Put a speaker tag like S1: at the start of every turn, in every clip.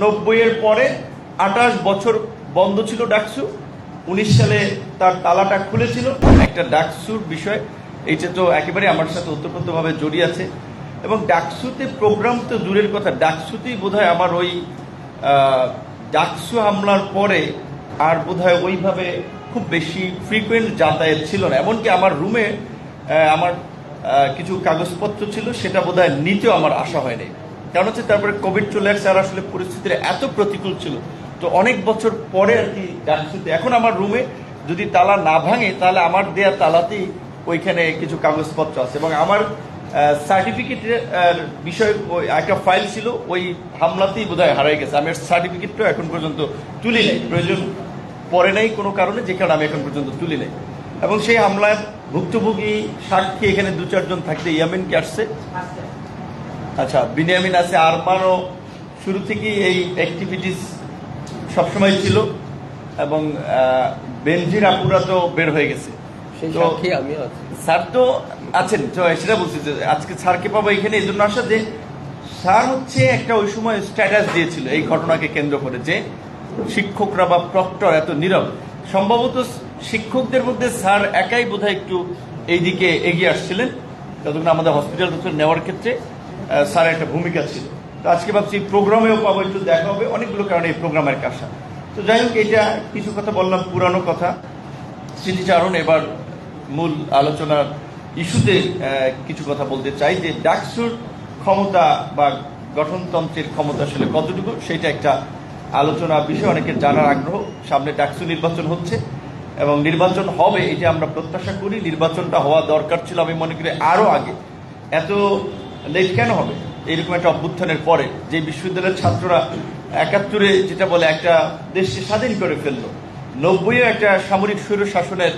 S1: 90-এর পরে 28 বছর বন্ধ ছিল ডাকসু। 19 সালে তার তালাটা খুলেছিল। একটা ডাকসুর বিষয় এইটা তো একেবারে আমার সাথে ওতপ্রোতভাবে জড়িয়ে আছে, এবং ডাকসুতে প্রোগ্রাম তো দূরের কথা, ডাকসুতেই বোধহয় আমার ওই ডাকসু হামলার পরে আর বোধহয় ওইভাবে খুব বেশি ফ্রিকুয়েন্ট যাতায়াত ছিল না। এমনকি আমার রুমে আমার কিছু কাগজপত্র ছিল, সেটা বোধহয় নিতেও আমার আশা হয়নি। কারণ হচ্ছে তারপরে কোভিড চলে আসছে, আর আসলে পরিস্থিতির এত প্রতিকূল ছিল, তো অনেক বছর পরে আর কি ডাকসুতে। এখন আমার রুমে যদি তালা না ভাঙে তাহলে আমার দেয়া তালাতেই ওইখানে কিছু কাগজপত্র আছে, এবং আমার সার্টিফিকেটের বিষয় ওই একটা ফাইল ছিল, ওই হামলাতেই বোধহয় হারাই গেছে। আমি সার্টিফিকেটটাও এখন পর্যন্ত তুলি নাই, প্রয়োজন পরে নাই কোনো কারণে, যে কারণে আমি এখন পর্যন্ত তুলি নাই। এবং সেই হামলার ভুক্তভোগী সাক্ষী এখানে 2-4 জন থাকতে, ইয়ামিন কি আসছে? আচ্ছা, বিনিয়ামিন আছে, আরমানও শুরু থেকেই এই অ্যাক্টিভিটিস সবসময় ছিল, এবং বেনজির আপুরা তো বের হয়ে গেছে। স্যার তো আছেন, সেটা বলছি যে আজকে স্যারকে পাবো এখানে এই জন্য আসা যে স্যার হচ্ছে একটা ওই সময় স্ট্যাটাস দিয়েছিল এই ঘটনাকে কেন্দ্র করে, যে শিক্ষকরা বা প্রক্টর এত নীরব। সম্ভবত শিক্ষকদের মধ্যে স্যার একাই বোধহয় একটু এইদিকে এগিয়ে আসছিলেন, যতক্ষণ আমাদের হসপিটাল নেওয়ার ক্ষেত্রে স্যারের একটা ভূমিকা ছিল। তো আজকে ভাবছি প্রোগ্রামেও পাবো, একটু দেখা হবে, অনেকগুলো কারণে এই প্রোগ্রামের কাজা। তো যাই হোক, এটা কিছু কথা বললাম, পুরানো কথা, স্মৃতিচারণ। এবার মূল আলোচনার ইস্যুতে কিছু কথা বলতে চাই, যে ডাকসুর ক্ষমতা বা গঠনতন্ত্রের ক্ষমতা আসলে কতটুকু, সেটা একটা আলোচনা বিষয়, অনেকের জানার আগ্রহ। সামনে ডাকসু নির্বাচন হচ্ছে এবং নির্বাচন হবে, এটা আমরা প্রত্যাশা করি। নির্বাচনটা হওয়া দরকার ছিল, আমি মনে করি আরও আগে। এত লেট কেন হবে এইরকম একটা অভ্যুত্থানের পরে? যে বিশ্ববিদ্যালয়ের ছাত্ররা 71-এ যেটা বলে একটা দেশকে স্বাধীন করে ফেললো, 90-এ একটা সামরিক স্বৈর শাসনের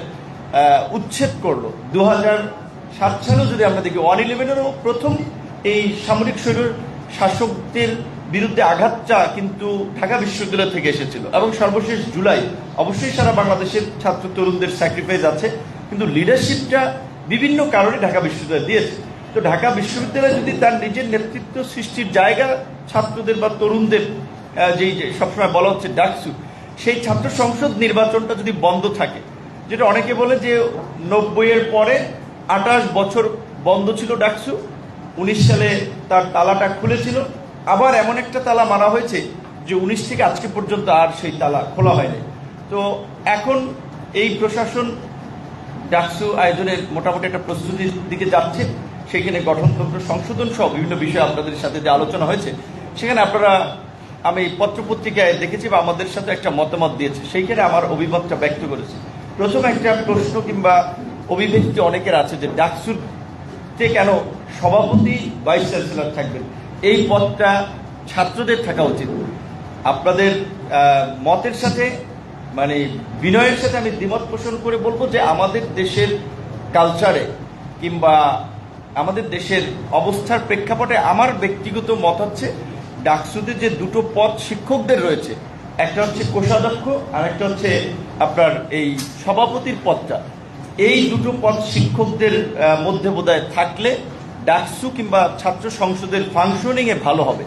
S1: উচ্ছেদ করলো, 2007 সালেও যদি আমরা দেখি 111-এরও প্রথম এই সামরিক স্বৈর শাসকদের বিরুদ্ধে আঘাতটা কিন্তু ঢাকা বিশ্ববিদ্যালয় থেকে এসেছিল। এবং সর্বশেষ জুলাই, অবশ্যই সারা বাংলাদেশের ছাত্র তরুণদের স্যাক্রিফাইস আছে, কিন্তু লিডারশিপটা বিভিন্ন কারণে ঢাকা বিশ্ববিদ্যালয় দিয়েছে। তো ঢাকা বিশ্ববিদ্যালয় যদি তার নিজের নেতৃত্ব সৃষ্টির জায়গা ছাত্রদের বা তরুণদের, যেই যে সবসময় বলা হচ্ছে ডাকসু, সেই ছাত্র সংসদ নির্বাচনটা যদি বন্ধ থাকে, যেটা অনেকে বলে যে 90-এর পরে 28 বছর বন্ধ ছিল ডাকসু, 19 সালে তার তালাটা খুলেছিল, আবার এমন একটা তালা মারা হয়েছে যে 19 থেকে আজকে পর্যন্ত আর সেই তালা খোলা হয়নি। তো এখন এই প্রশাসন ডাকসু আয়োজনের মোটামুটি একটা প্রস্তুতির দিকে যাচ্ছে। সেখানে গঠনতন্ত্র সংশোধন সহ বিভিন্ন বিষয়ে আপনাদের সাথে যে আলোচনা হয়েছে, সেখানে আপনারা, আমি পত্রপত্রিকায় দেখেছি বা আমাদের সাথে একটা মতামত দিয়েছে, সেইখানে আমার অভিমতটা ব্যক্ত করেছি। প্রথমে একটা প্রশ্ন কিংবা অভিব্যক্তি অনেকের আছে যে ডাকসুতে কেন সভাপতি ভাইস চ্যান্সেলর থাকবেন, এই পদটা ছাত্রদের থাকা উচিত। আপনাদের মতের সাথে, মানে বিনয়ের সাথে আমি দ্বিমত পোষণ করে বলবো যে আমাদের দেশের কালচারে কিংবা আমাদের দেশের অবস্থার প্রেক্ষাপটে আমার ব্যক্তিগত মত হচ্ছে, ডাকসুতে যে দুটো পদ শিক্ষকদের রয়েছে, একটা হচ্ছে কোষাধ্যক্ষ আর একটা হচ্ছে আপনার এই সভাপতির পদটা, এই দুটো পদ শিক্ষকদের মধ্যে বোধহয় থাকলে ডাকসু কিংবা ছাত্র সংসদের ফাংশনিংয়ে ভালো হবে।